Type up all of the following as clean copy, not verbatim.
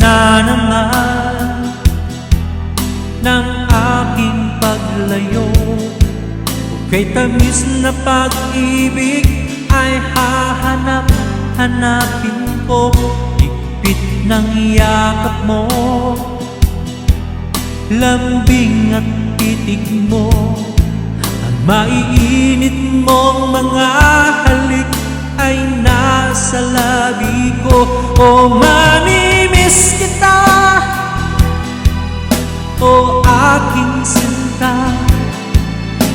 na naman ng aking paglayo. Kay tamis na pag-ibig ay hahanap-hanapin ko. Higpit ng yakap mo, lambing at titig mo, ang maiinit mong mga halik ay nasa labi ko. O mamimiss kita, o aking sinta,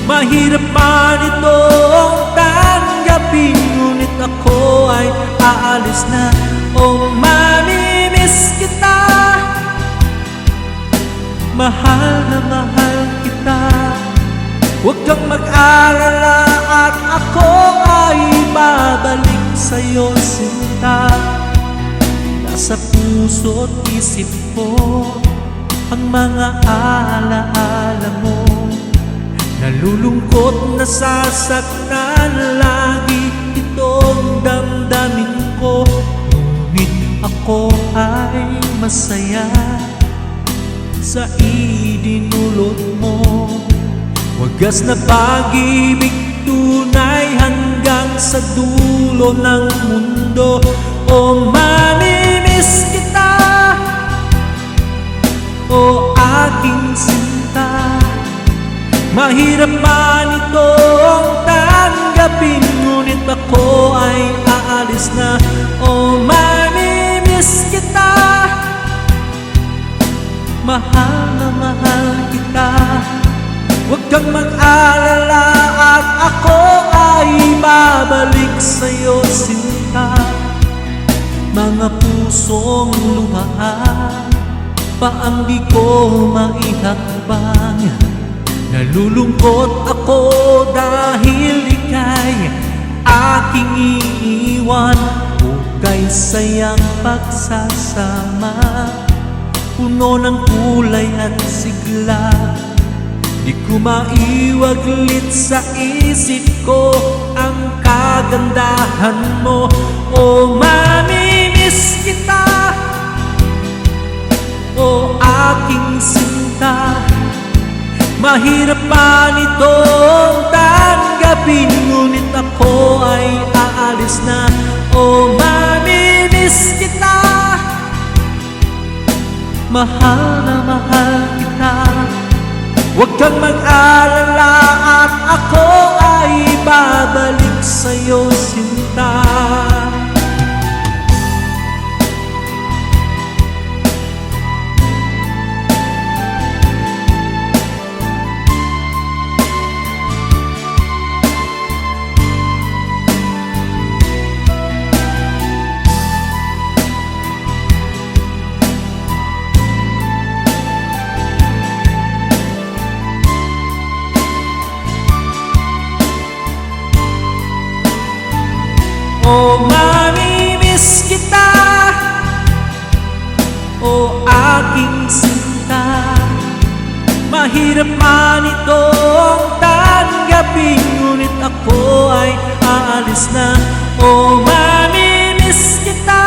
mahirap man itong tanggapin, ngunit ako ay aalis na. O mamimiss kita, mahal na mahal kita. Huwag kang mag-alala at ako ay babalik sa'yo, sinta. Nasa puso't isip ko ang mga alaala mo. Nalulungkot, nasasaktan, lagi itong damdamin ko. Ngunit ako ay masaya sa idinulot mo. Wagas na pag-ibig, tunay hanggang sa dulo ng mundo. O mamimiss kita, o aking sinta, mahirap man itong tanggapin, ngunit ako ay aalis na. O mamimiss kita, mahal na mahal kita. Huwag kang mag-alala at ako ay babalik sa'yo, sinta. Mga pusong luhaan pa ang di ko maihakbang. Nalulungkot ako dahil ika'y aking iiwan. Hukay sayang pagsasama, puno ng kulay at sigla. Di ko maiwaglit sa isip ko ang kagandahan mo. O mamimiss kita, o aking sinta, mahirap man itong tanggapin, ngunit ako ay aalis na. O mamimiss kita, mahal na mahal kita. Huwag kang mag-alala at ako ay babalik sa'yo, sinta. O mamimiss kita, o aking sinta, mahirap man itong tanggapin, ngunit ako ay aalis na. O mamimiss kita,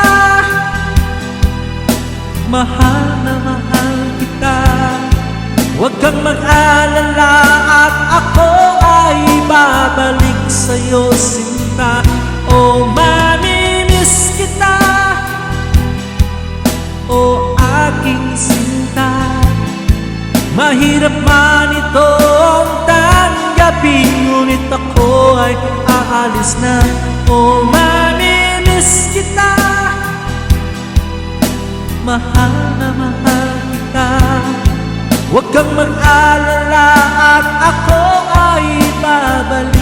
mahal na mahal kita. Huwag kang mag-alala at ako ay babalik sa'yo, sinta. O mamimiss kita, o aking sinta, mahirap man itong tanggapin, ngunit ako ay aalis na. O mamimiss kita, mahal na mahal kita. Huwag kang mag-alala at ako ay babalik